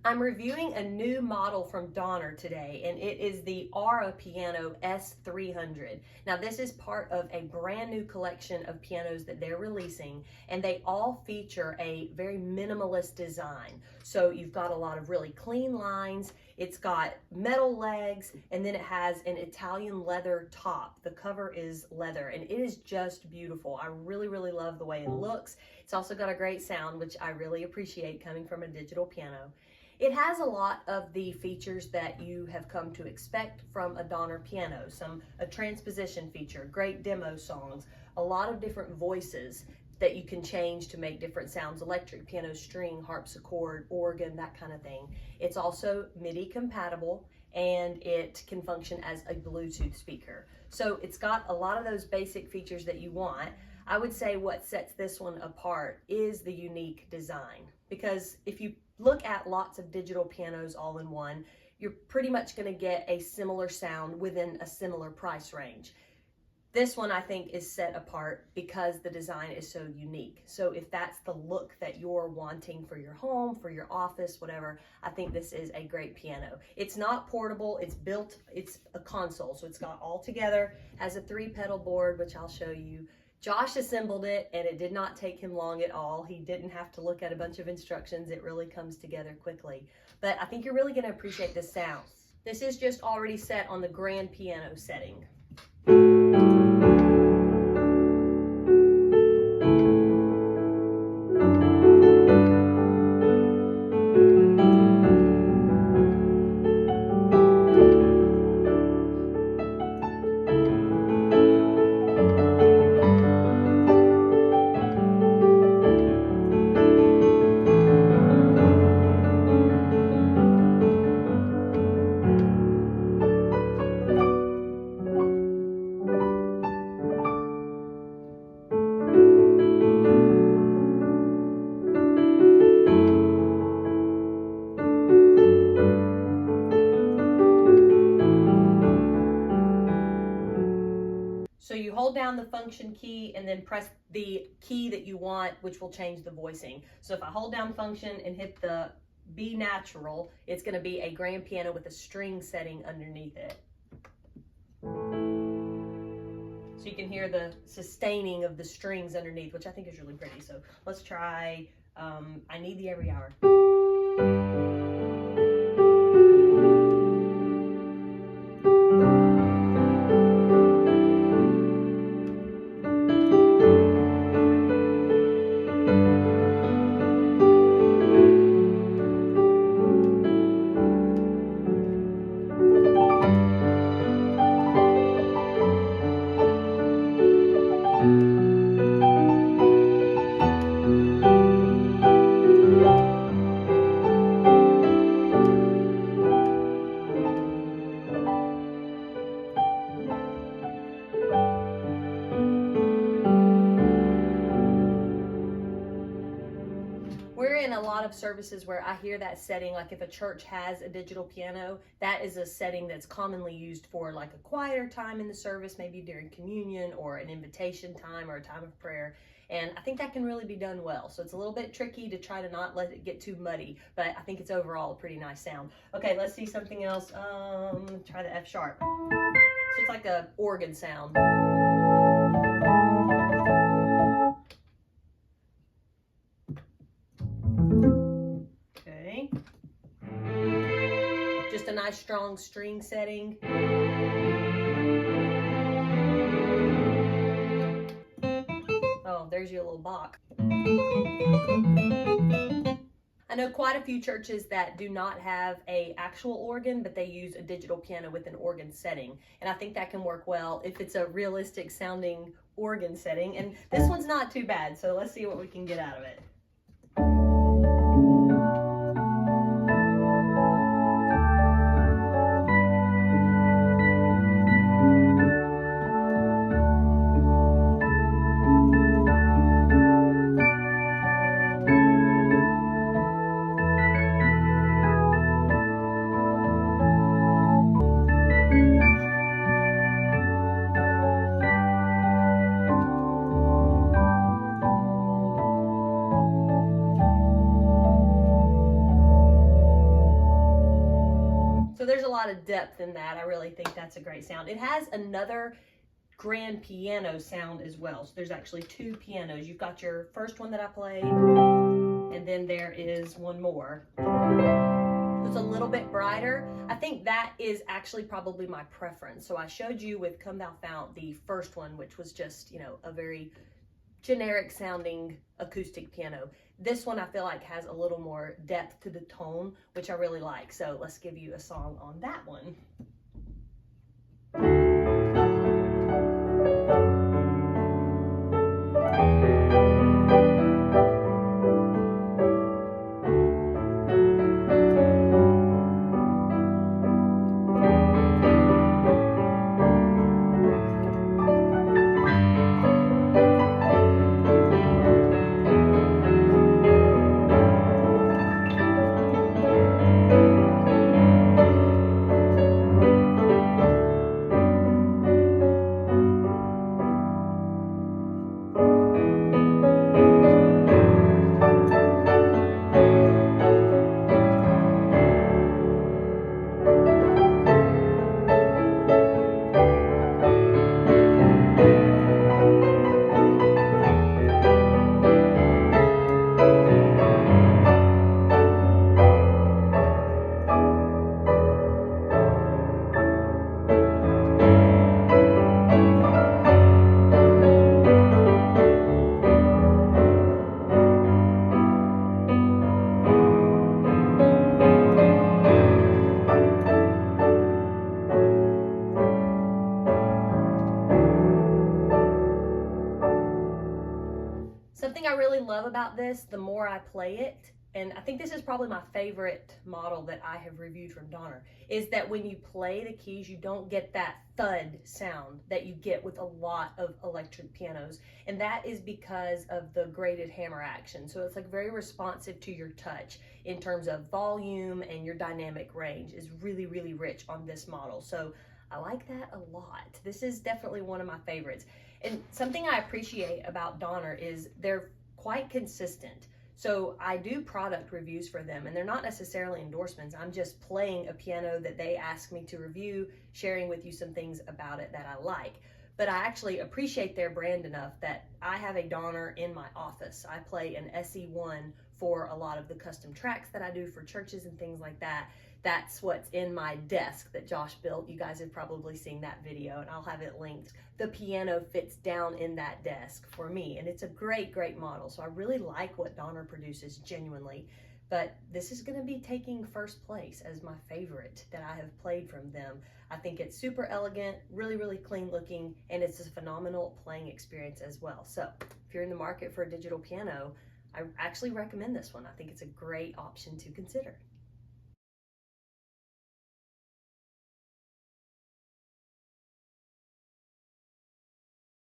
I'm reviewing a new model from Donner today, and it is the Aura Piano S300. Now, this is part of a brand new collection of pianos that they're releasing, and they all feature a very minimalist design. So you've got a lot of really clean lines, it's got metal legs, and then it has an Italian leather top. The cover is leather, and it is just beautiful. I really, really love the way it looks. It's also got a great sound, which I really appreciate coming from a digital piano. It has a lot of the features that you have come to expect from a Donner piano. A transposition feature, great demo songs, a lot of different voices that you can change to make different sounds, electric piano, string, harpsichord, organ, that kind of thing. It's also MIDI compatible, and it can function as a Bluetooth speaker. So it's got a lot of those basic features that you want. I would say what sets this one apart is the unique design, because if you look at lots of digital pianos all in one, you're pretty much going to get a similar sound within a similar price range. This one, I think, is set apart because the design is so unique. So if that's the look that you're wanting for your home, for your office, whatever, I think this is a great piano. It's not portable, it's a console, so it's got all together, has a 3-pedal board, which I'll show you. Josh assembled it, and it did not take him long at all. He didn't have to look at a bunch of instructions. It really comes together quickly. But I think you're really going to appreciate the sound. This is just already set on the grand piano setting. So you hold down the function key and then press the key that you want, which will change the voicing. So if I hold down function and hit the B natural, it's going to be a grand piano with a string setting underneath it. So you can hear the sustaining of the strings underneath, which I think is really pretty. So let's try I Need Thee Every Hour. We're in a lot of services where I hear that setting, like if a church has a digital piano, that is a setting that's commonly used for like a quieter time in the service, maybe during communion or an invitation time or a time of prayer. And I think that can really be done well. So it's a little bit tricky to try to not let it get too muddy, but I think it's overall a pretty nice sound. Okay, let's see something else. Try the F sharp. So it's like a organ sound. Okay. Just a nice strong string setting. Oh, there's your little Bach. I know quite a few churches that do not have an actual organ, but they use a digital piano with an organ setting. And I think that can work well if it's a realistic sounding organ setting. And this one's not too bad, so let's see what we can get out of it. there's a lot of depth in that. I really think that's a great sound. It has another grand piano sound as well. So there's actually two pianos. You've got your first one that I played, and then there is one more. It's a little bit brighter. I think that is actually probably my preference. So I showed you with Come Thou Fount the first one, which was just, you know, a very generic sounding acoustic piano. This one I feel like has a little more depth to the tone, which I really like. So let's give you a song on that one. Something I really love about this, the more I play it, and I think this is probably my favorite model that I have reviewed from Donner, is that when you play the keys, you don't get that thud sound that you get with a lot of electric pianos. And that is because of the graded hammer action. So it's like very responsive to your touch in terms of volume, and your dynamic range is really, really rich on this model. So I like that a lot. This is definitely one of my favorites. And something I appreciate about Donner is they're quite consistent. So I do product reviews for them, and they're not necessarily endorsements. I'm just playing a piano that they ask me to review, sharing with you some things about it that I like. But I actually appreciate their brand enough that I have a Donner in my office. I play an SE1 for a lot of the custom tracks that I do for churches and things like that. That's what's in my desk that Josh built. You guys have probably seen that video, and I'll have it linked. The piano fits down in that desk for me, and it's a great, great model. So I really like what Donner produces, genuinely. But this is going to be taking first place as my favorite that I have played from them. I think it's super elegant, really, really clean looking, and it's a phenomenal playing experience as well. So if you're in the market for a digital piano, I actually recommend this one. I think it's a great option to consider.